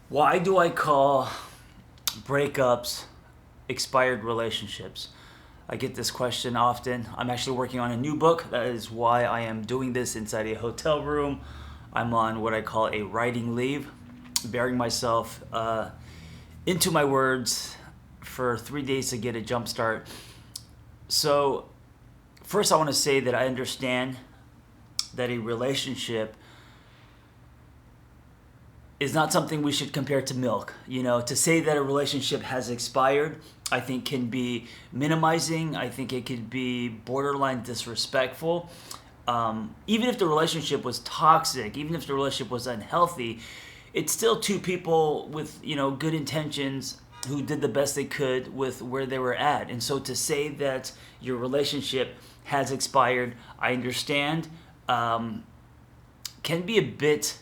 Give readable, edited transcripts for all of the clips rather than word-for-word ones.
Why do I call breakups expired relationships? I get this question often. I'm actually working on a new book. That is why I am doing this inside a hotel room. I'm on what I call a writing leave, burying myself into my words for 3 days to get a jump start. So, first, I want to say that I understand that a relationship is not something we should compare to milk. You know, to say that a relationship has expired, I think can be minimizing. I think it could be borderline disrespectful. Even if the relationship was toxic, even if the relationship was unhealthy, it's still two people with, good intentions who did the best they could with where they were at. And so to say that your relationship has expired, I understand, can be a bit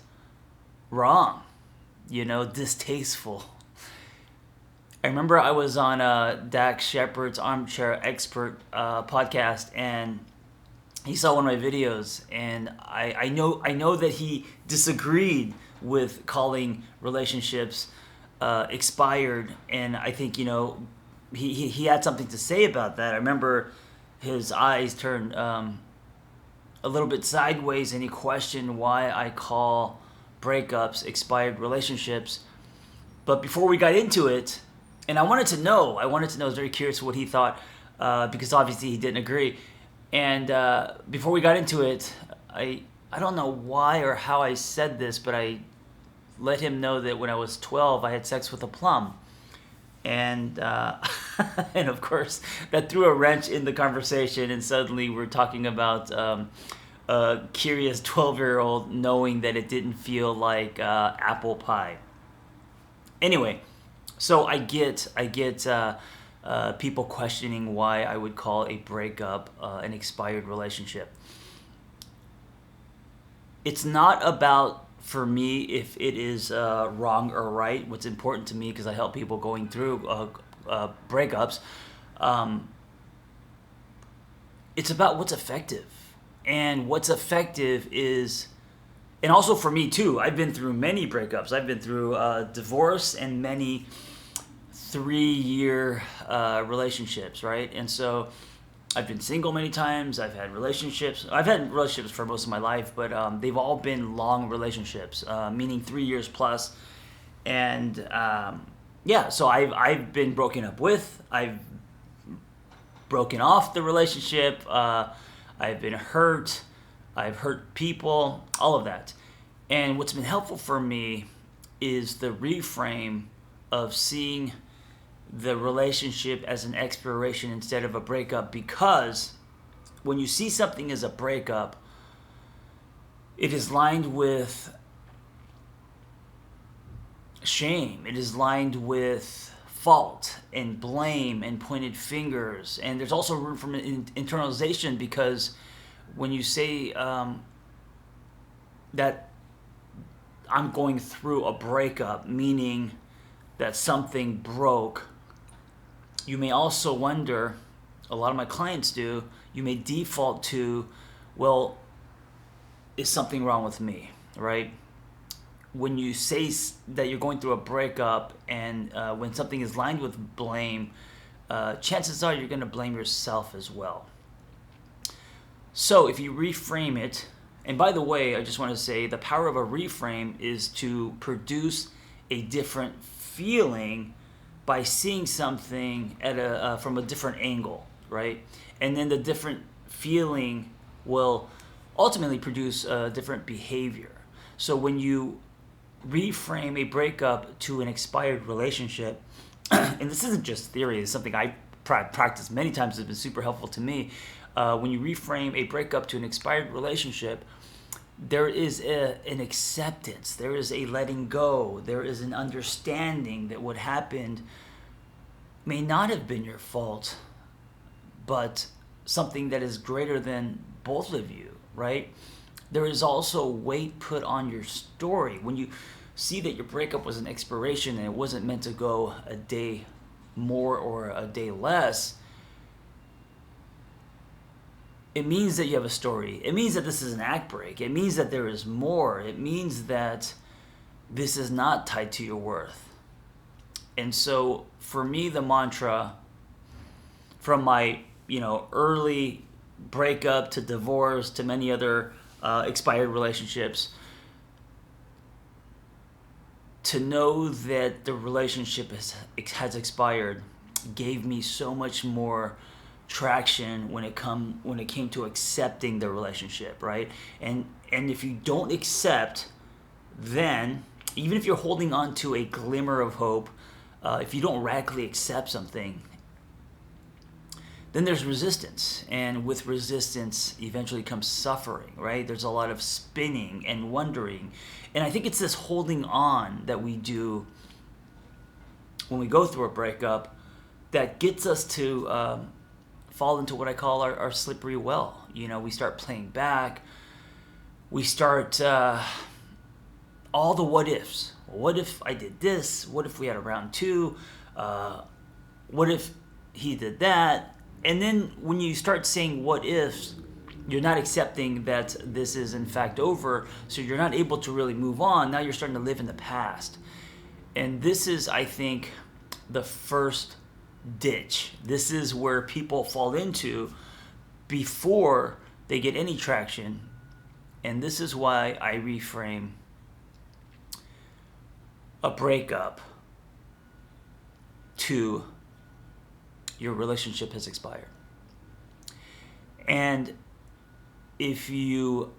wrong, distasteful. I remember I was on Shepard's Armchair Expert podcast, and he saw one of my videos, and I know that he disagreed with calling relationships expired, and I think he had something to say about that. I remember his eyes turned a little bit sideways, and he questioned why I call breakups expired relationships. But before we got into it, and I wanted to know, I was very curious what he thought, because obviously he didn't agree. And before we got into it, I don't know why or how I said this, but I let him know that when I was 12, I had sex with a plum. And and of course, that threw a wrench in the conversation, and suddenly we're talking about a curious 12-year-old knowing that it didn't feel like apple pie. Anyway, so I get people questioning why I would call a breakup an expired relationship. It's not about, for me, if it is wrong or right. What's important to me, because I help people going through breakups, it's about what's effective. And what's effective is, and also for me too, I've been through many breakups. I've been through divorce and many 3-year relationships, right? And so I've been single many times. I've had relationships. I've had relationships for most of my life, but they've all been long relationships, meaning 3 years plus. And yeah, so I've been broken up with. I've broken off the relationship. I've been hurt. I've hurt people. All of that. And what's been helpful for me is the reframe of seeing the relationship as an expiration instead of a breakup, because when you see something as a breakup, it is lined with shame. It is lined with fault and blame and pointed fingers. And there's also room for internalization, because when you say that I'm going through a breakup, meaning that something broke, you may also wonder, a lot of my clients do, you may default to, well, is something wrong with me, right? When you say that you're going through a breakup, and when something is lined with blame, chances are you're going to blame yourself as well. So if you reframe it, and by the way, I just want to say the power of a reframe is to produce a different feeling by seeing something at from a different angle, right? And then the different feeling will ultimately produce a different behavior. So when you reframe a breakup to an expired relationship, and this isn't just theory, it's something I practiced many times, it's been super helpful to me. When you reframe a breakup to an expired relationship, there is an acceptance, there is a letting go, there is an understanding that what happened may not have been your fault, but something that is greater than both of you, right? There is also weight put on your story. When you see that your breakup was an expiration and it wasn't meant to go a day more or a day less, it means that you have a story. It means that this is an act break. It means that there is more. It means that this is not tied to your worth. And so for me, the mantra from my, early breakup to divorce to many other expired relationships, to know that the relationship has expired gave me so much more traction when it came to accepting the relationship, right? And if you don't accept, then even if you're holding on to a glimmer of hope, if you don't radically accept something, then there's resistance, and with resistance eventually comes suffering, right? There's a lot of spinning and wondering, and I think it's this holding on that we do when we go through a breakup that gets us to fall into what I call our slippery well. We start playing back, we start all the what ifs. What if I did this? What if we had a round two? What if he did that? And then when you start saying what ifs, you're not accepting that this is in fact over, so you're not able to really move on. Now you're starting to live in the past. And this is, I think, the first ditch. This is where people fall into before they get any traction. And this is why I reframe a breakup to your relationship has expired. And if you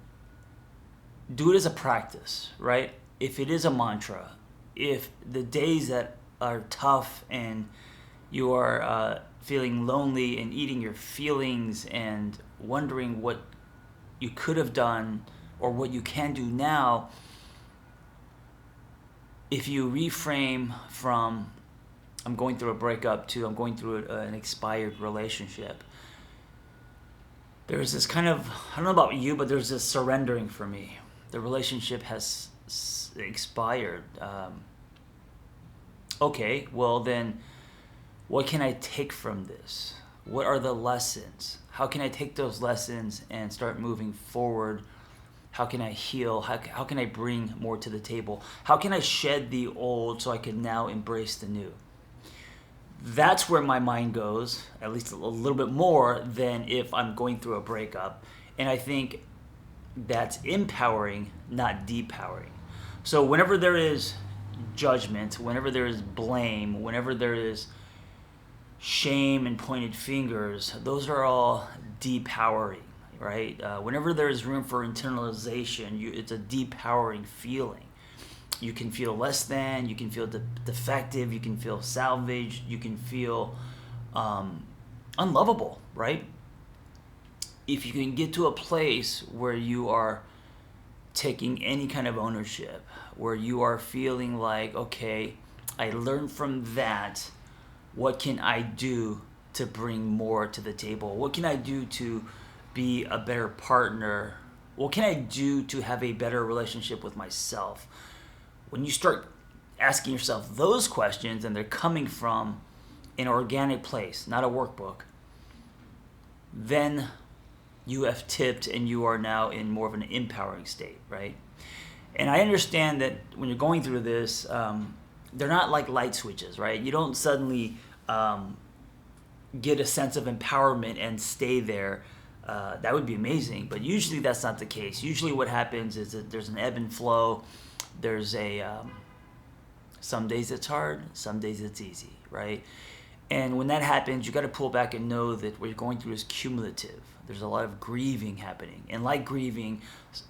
do it as a practice, right? If it is a mantra, if the days that are tough and you are feeling lonely and eating your feelings and wondering what you could have done or what you can do now, if you reframe from I'm going through a breakup to I'm going through an expired relationship, there's this kind of, I don't know about you, but there's this surrendering for me. The relationship has expired. Okay, well then, what can I take from this? What are the lessons? How can I take those lessons and start moving forward? How can I heal? How can I bring more to the table? How can I shed the old so I can now embrace the new? That's where my mind goes, at least a little bit more than if I'm going through a breakup. And I think that's empowering, not depowering. So whenever there is judgment, whenever there is blame, whenever there is shame and pointed fingers, those are all depowering, right? Whenever there is room for internalization, it's a depowering feeling. You can feel less than, you can feel defective, you can feel salvaged, you can feel unlovable, right? If you can get to a place where you are taking any kind of ownership, where you are feeling like, okay, I learned from that, what can I do to bring more to the table? What can I do to be a better partner? What can I do to have a better relationship with myself? When you start asking yourself those questions and they're coming from an organic place, not a workbook, then you have tipped and you are now in more of an empowering state, right? And I understand that when you're going through this, they're not like light switches, right? You don't suddenly get a sense of empowerment and stay there. That would be amazing, but usually that's not the case. Usually what happens is that there's an ebb and flow. There's some days it's hard, some days it's easy, right? And when that happens, you got to pull back and know that what you're going through is cumulative. There's a lot of grieving happening. And like grieving,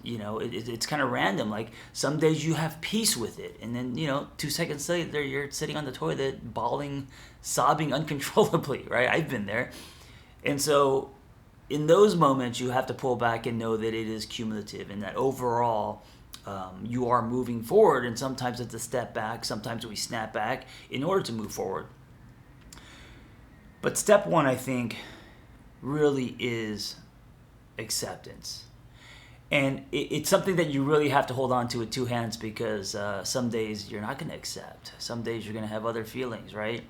it's kind of random. Like some days you have peace with it. And then, 2 seconds later, you're sitting on the toilet, bawling, sobbing uncontrollably, right? I've been there. And so in those moments, you have to pull back and know that it is cumulative and that overall, you are moving forward, and sometimes it's a step back, sometimes we snap back in order to move forward. But step one, I think, really is acceptance. And it's something that you really have to hold on to with two hands because some days you're not going to accept. Some days you're going to have other feelings, right?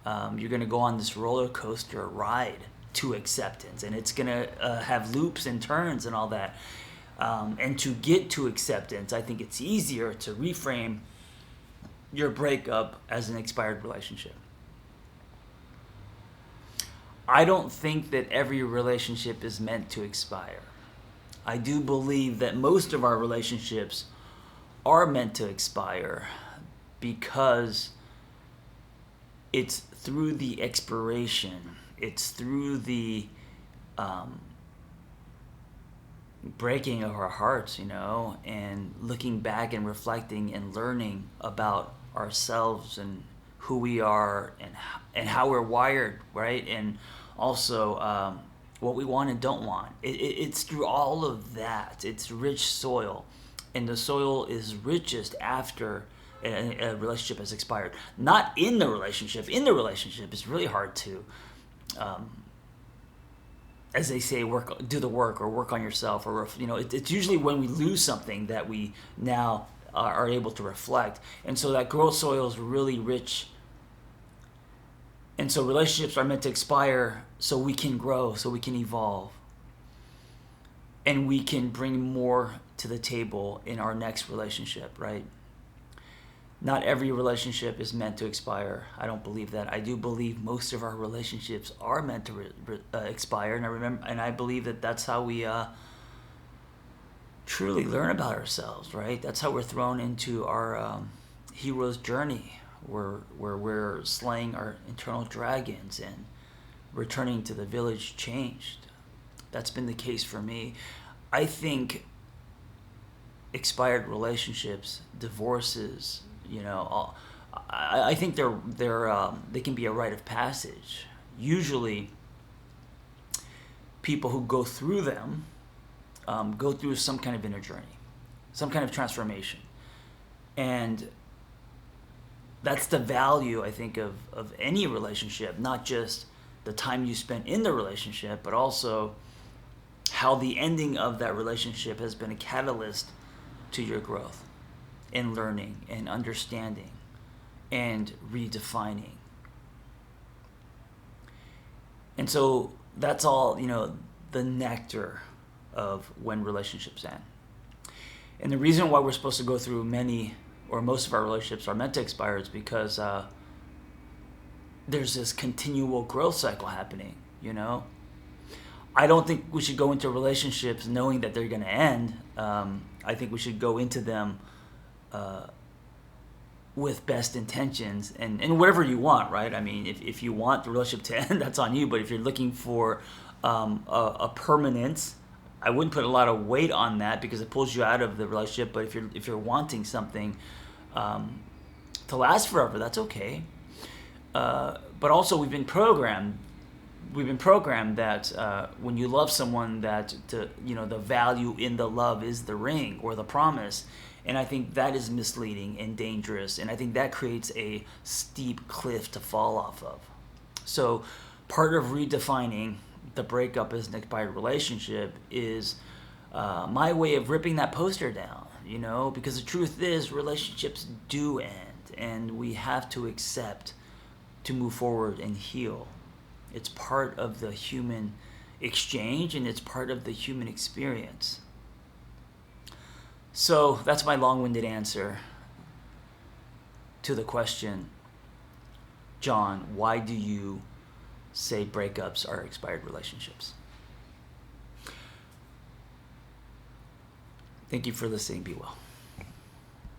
You're going to go on this roller coaster ride to acceptance, and it's going to have loops and turns and all that. And to get to acceptance, I think it's easier to reframe your breakup as an expired relationship. I don't think that every relationship is meant to expire. I do believe that most of our relationships are meant to expire because it's through the expiration, it's through the breaking of our hearts, and looking back and reflecting and learning about ourselves and who we are and how we're wired, right? And also what we want and don't want. It's through all of that. It's rich soil, and the soil is richest after a relationship has expired. Not in the relationship. In the relationship, it's really hard to, as they say, do the work or work on yourself, or it's usually when we lose something that we now are able to reflect, and so that growth soil is really rich. And so relationships are meant to expire so we can grow, so we can evolve, and we can bring more to the table in our next relationship, right? Not every relationship is meant to expire. I don't believe that. I do believe most of our relationships are meant to expire, and I believe that that's how we truly learn about ourselves, right? That's how we're thrown into our hero's journey, where we're slaying our internal dragons and returning to the village changed. That's been the case for me. I think expired relationships, divorces, I think they can be a rite of passage. Usually, people who go through them go through some kind of inner journey, some kind of transformation, and that's the value, I think, of any relationship. Not just the time you spent in the relationship, but also how the ending of that relationship has been a catalyst to your growth and learning and understanding and redefining. And so that's all, the nectar of when relationships end. And the reason why we're supposed to go through many or most of our relationships are meant to expire is because there's this continual growth cycle happening, I don't think we should go into relationships knowing that they're going to end. I think we should go into them with best intentions and whatever you want, right? I mean, if you want the relationship to end, that's on you. But if you're looking for a permanence, I wouldn't put a lot of weight on that because it pulls you out of the relationship. But if you're wanting something to last forever, that's okay. But also, we've been programmed that when you love someone, that the value in the love is the ring or the promise. And I think that is misleading and dangerous. And I think that creates a steep cliff to fall off of. So part of redefining the breakup as an expired relationship is my way of ripping that poster down, because the truth is relationships do end, and we have to accept to move forward and heal. It's part of the human exchange, and it's part of the human experience. So that's my long-winded answer to the question, John, why do you say breakups are expired relationships? Thank you for listening. Be well.